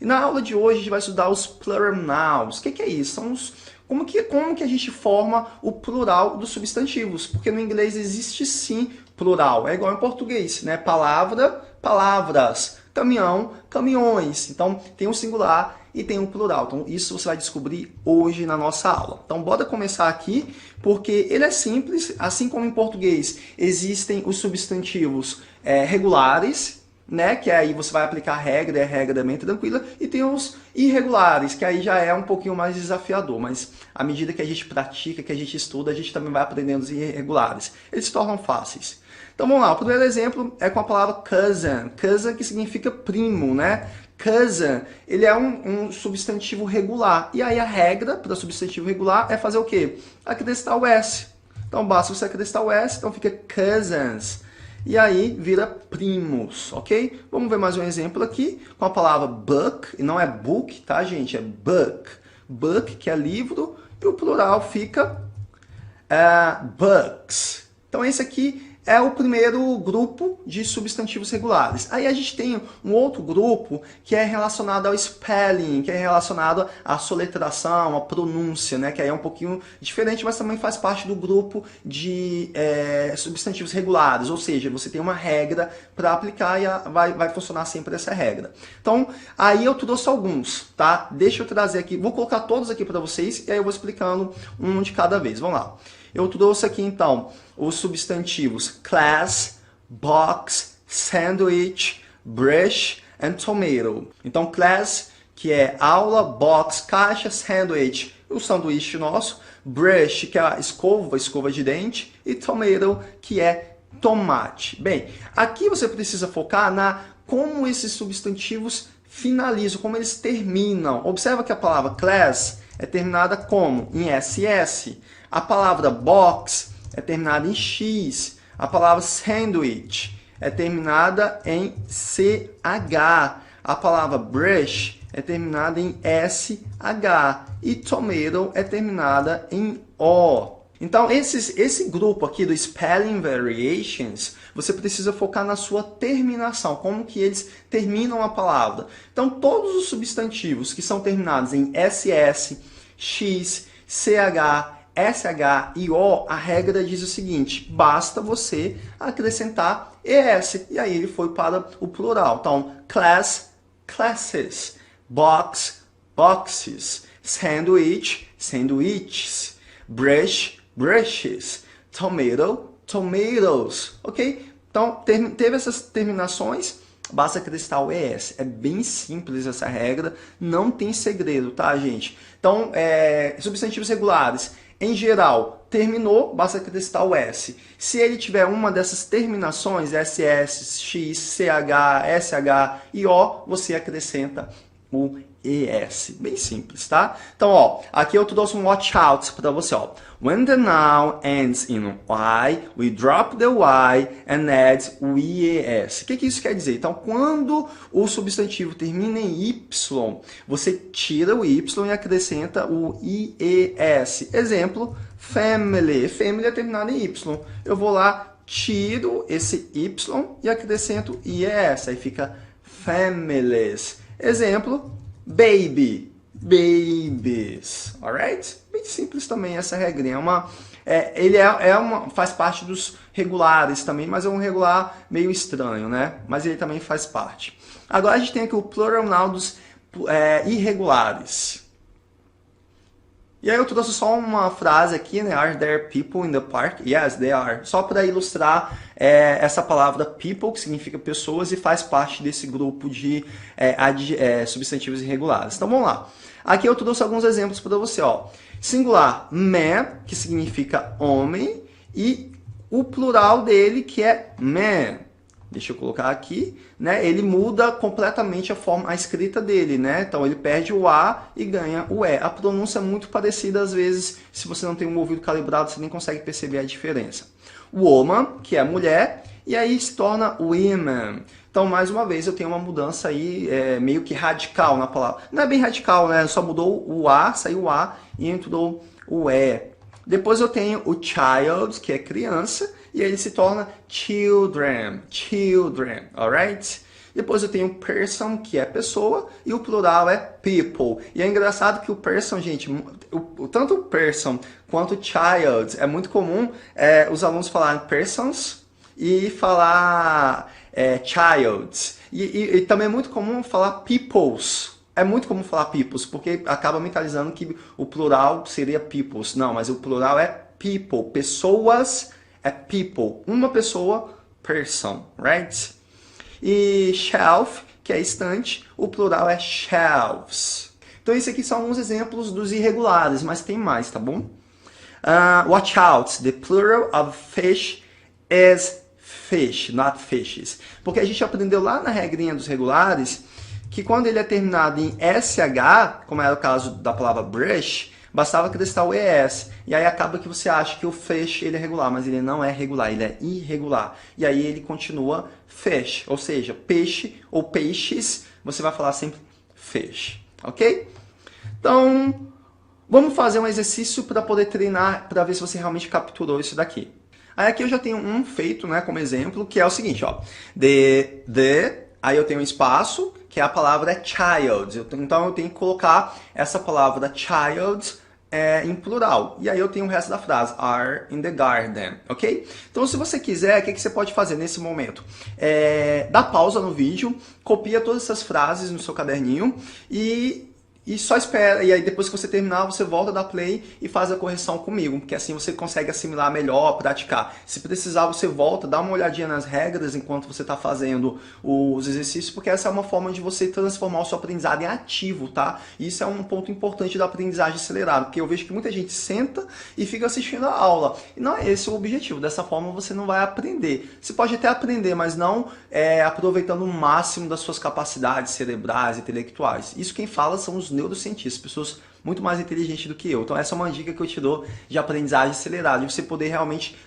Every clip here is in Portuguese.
E na aula de hoje a gente vai estudar os plural nouns. O que é isso? São como que a gente forma o plural dos substantivos? Porque no inglês existe sim plural, é igual em português, né? Palavra, palavras, caminhão, caminhões. Então tem um singular e tem um plural. Então isso você vai descobrir hoje na nossa aula. Então bora começar aqui, porque ele é simples, assim como em português existem os substantivos regulares, né? Que aí você vai aplicar a regra, e a regra é bem tranquila, e tem os irregulares, que aí já é um pouquinho mais desafiador, mas à medida que a gente pratica, que a gente estuda, a gente também vai aprendendo os irregulares. Eles se tornam fáceis. Então vamos lá, o primeiro exemplo é com a palavra cousin. Cousin que significa primo, né? Cousin, ele é um substantivo regular. E aí a regra para substantivo regular é fazer o quê? Acrescentar o S. Então basta você acrescentar o S, então fica cousins. E aí vira primos, ok? Vamos ver mais um exemplo aqui com a palavra book, e não é book, tá, gente? É book. Book, que é livro, e o plural fica books. Então esse aqui é o primeiro grupo de substantivos regulares. Aí a gente tem um outro grupo que é relacionado ao spelling, que é relacionado à soletração, à pronúncia, né? Que aí é um pouquinho diferente, mas também faz parte do grupo de substantivos regulares. Ou seja, você tem uma regra para aplicar e vai funcionar sempre essa regra. Então, aí eu trouxe alguns, tá? Deixa eu trazer aqui, vou colocar todos aqui para vocês e aí eu vou explicando um de cada vez. Vamos lá. Eu trouxe aqui, então, os substantivos class, box, sandwich, brush and tomato. Então, class, que é aula, box, caixa, sandwich, o sanduíche nosso, brush, que é a escova de dente, e tomato, que é tomate. Bem, aqui você precisa focar como esses substantivos finalizam, como eles terminam. Observa que a palavra class é terminada como? Em SS. A palavra box é terminada em X. A palavra sandwich é terminada em CH. A palavra brush é terminada em SH. E tomato é terminada em O. Então, esse grupo aqui do Spelling Variations, você precisa focar na sua terminação, como que eles terminam a palavra. Então, todos os substantivos que são terminados em SS, X, CH, SH e O, a regra diz o seguinte, basta você acrescentar ES, e aí ele foi para o plural. Então, class, classes, box, boxes, sandwich, sandwiches, brush, brushes, tomato, tomatoes, ok? Então, teve essas terminações, basta acrescentar o ES. É bem simples essa regra, não tem segredo, tá, gente? Então, substantivos regulares, em geral, terminou, basta acrescentar o S. Se ele tiver uma dessas terminações, SS, X, CH, SH e O, você acrescenta o ES. Bem simples, tá? Então, ó, aqui eu trouxe um watch out para você, ó. When the noun ends in Y, we drop the Y and add o IES. O que isso quer dizer? Então, quando o substantivo termina em Y, você tira o Y e acrescenta o IES. Exemplo, family. Family é terminado em Y. Eu vou lá, tiro esse Y e acrescento IES. Aí fica families. Exemplo, baby, babies, alright? Bem simples também essa regrinha. Ele faz parte dos regulares também, mas é um regular meio estranho, né? Mas ele também faz parte. Agora a gente tem aqui o plural noun dos irregulares. E aí eu trouxe só uma frase aqui, né? Are there people in the park? Yes, they are. Só para ilustrar essa palavra people, que significa pessoas, e faz parte desse grupo de substantivos irregulares. Então vamos lá. Aqui eu trouxe alguns exemplos para você, ó. Singular, man, que significa homem, e o plural dele, que é man. Deixa eu colocar aqui, né? Ele muda completamente a escrita dele, né? Então ele perde o A e ganha o E. A pronúncia é muito parecida, às vezes, se você não tem um ouvido calibrado, você nem consegue perceber a diferença. Woman, que é mulher, e aí se torna women. Então, mais uma vez, eu tenho uma mudança aí meio que radical na palavra. Não é bem radical, né? Só mudou o A, saiu o A e entrou o E. Depois eu tenho o child, que é criança, e aí ele se torna children, alright? Depois eu tenho person, que é pessoa, e o plural é people. E é engraçado que o person, gente, tanto o person quanto o child, é muito comum os alunos falarem persons e falar childs. E também é muito comum falar peoples. É muito comum falar peoples, porque acaba mentalizando que o plural seria peoples. Não, mas o plural é people. Pessoas é people. Uma pessoa, person, right? E shelf, que é estante, o plural é shelves. Então, esses aqui são alguns exemplos dos irregulares, mas tem mais, tá bom? Watch out, the plural of fish is fish, not fishes. Porque a gente aprendeu lá na regrinha dos regulares que quando ele é terminado em SH, como era o caso da palavra brush, bastava acrescentar o ES. E aí acaba que você acha que o fish ele é regular, mas ele não é regular, ele é irregular. E aí ele continua fish, ou seja, peixe ou peixes, você vai falar sempre fish, ok? Então, vamos fazer um exercício para poder treinar, para ver se você realmente capturou isso daqui. Aí aqui eu já tenho um feito, né, como exemplo, que é o seguinte, ó. Aí eu tenho um espaço, que a palavra é child. Então eu tenho que colocar essa palavra child em plural. E aí eu tenho o resto da frase, are in the garden, ok? Então se você quiser, o que você pode fazer nesse momento? Dá pausa no vídeo, copia todas essas frases no seu caderninho e só espera, e aí depois que você terminar, você volta da play e faz a correção comigo, porque assim você consegue assimilar melhor, praticar. Se precisar, você volta, dá uma olhadinha nas regras enquanto você está fazendo os exercícios, porque essa é uma forma de você transformar o seu aprendizado em ativo, tá? E isso é um ponto importante da aprendizagem acelerada, porque eu vejo que muita gente senta e fica assistindo a aula. E não é esse o objetivo, dessa forma você não vai aprender. Você pode até aprender, mas não aproveitando o máximo das suas capacidades cerebrais, intelectuais. Isso quem fala são os neurocientistas, pessoas muito mais inteligentes do que eu. Então essa é uma dica que eu te dou de aprendizagem acelerada, de você poder realmente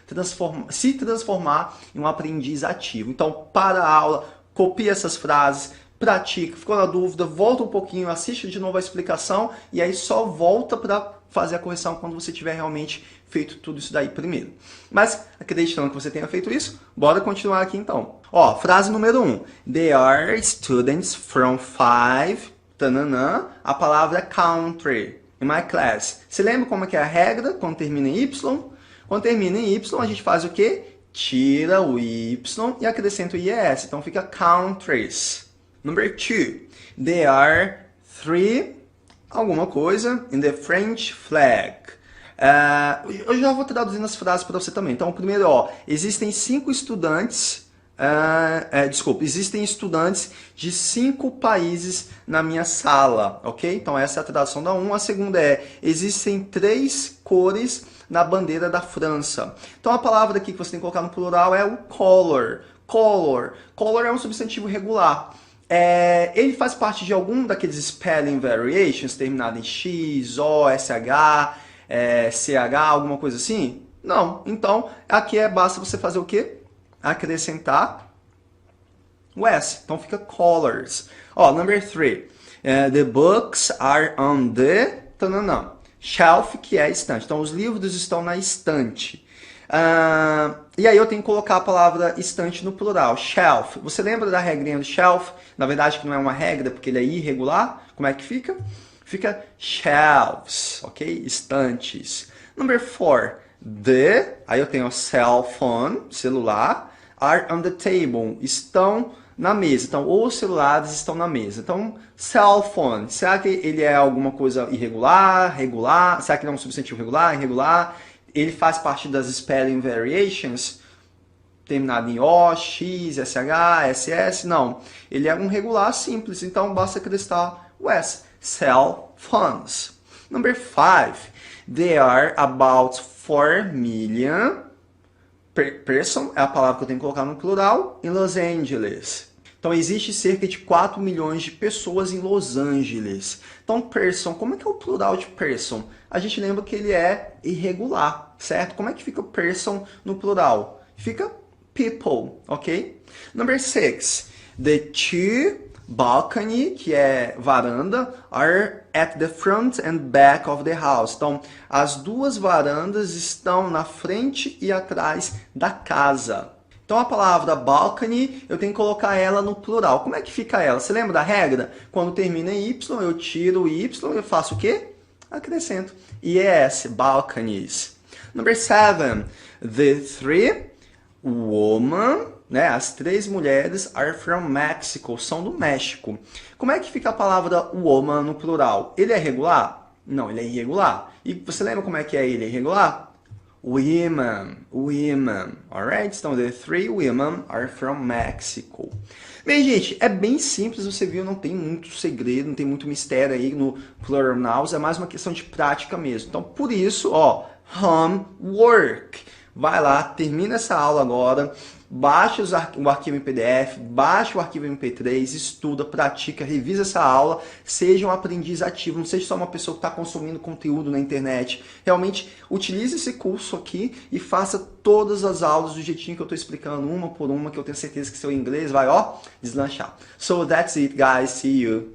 se transformar em um aprendiz ativo. Então para a aula, copia essas frases, pratica, ficou na dúvida, volta um pouquinho, assiste de novo a explicação e aí só volta para fazer a correção quando você tiver realmente feito tudo isso daí primeiro. Mas, acreditando que você tenha feito isso, bora continuar aqui então. Ó, frase número 1. They are students from 5... Tananã, a palavra country, in my class. Você lembra como é que é a regra quando termina em Y? Quando termina em Y, a gente faz o quê? Tira o Y e acrescenta o IES. Então fica countries. Number 2. There are 3, alguma coisa, in the French flag. Eu já vou traduzindo as frases para você também. Então, primeiro, ó, existem 5 estudantes... existem estudantes de 5 países na minha sala, ok? Então essa é a tradução da 1. A segunda existem 3 cores na bandeira da França. Então a palavra aqui que você tem que colocar no plural é o color. Color. Color é um substantivo regular. Ele faz parte de algum daqueles spelling variations, terminado em X, O, SH, CH, alguma coisa assim? Não. Então aqui basta você fazer o quê? Acrescentar o S. Então fica colors. Ó, number 3. The books are on the shelf, que é estante. Então os livros estão na estante. E aí eu tenho que colocar a palavra estante no plural. Shelf. Você lembra da regrinha do shelf? Na verdade que não é uma regra, porque ele é irregular. Como é que fica? Fica shelves, ok? Estantes. Number 4. Aí eu tenho cell phone, celular. Are on the table, estão na mesa. Então, os celulares estão na mesa. Então, cell phone, será que ele é alguma coisa irregular, regular? Será que ele é um substantivo regular, irregular? Ele faz parte das spelling variations, terminado em O, X, SH, SS? Não. Ele é um regular simples, então basta acrescentar o S. Cell phones. Number 5. There are about 4 million... Person é a palavra que eu tenho que colocar no plural, em Los Angeles. Então, existe cerca de 4 milhões de pessoas em Los Angeles. Então, person, como é que é o plural de person? A gente lembra que ele é irregular, certo? Como é que fica person no plural? Fica people, ok? Number 6. The 2 balcony, que é varanda, are at the front and back of the house. Então, as 2 varandas estão na frente e atrás da casa. Então a palavra balcony, eu tenho que colocar ela no plural. Como é que fica ela? Você lembra da regra? Quando termina em Y, eu tiro o Y, eu faço o quê? Acrescento. Yes, balconies. Number 7. The three women, né, as 3 mulheres are from Mexico, são do México. Como é que fica a palavra woman no plural? Ele é regular? Não, ele é irregular. E você lembra como é que é ele irregular? Women, women, alright? Então, the 3 women are from Mexico. Bem, gente, é bem simples, você viu, não tem muito segredo, não tem muito mistério aí no plural nouns, é mais uma questão de prática mesmo. Então, por isso, ó, homework. Vai lá, termina essa aula agora, baixa o arquivo em PDF, baixa o arquivo em MP3, estuda, pratica, revisa essa aula, seja um aprendiz ativo, não seja só uma pessoa que está consumindo conteúdo na internet. Realmente, utilize esse curso aqui e faça todas as aulas do jeitinho que eu estou explicando, uma por uma, que eu tenho certeza que seu inglês vai, ó, deslanchar. So that's it, guys. See you.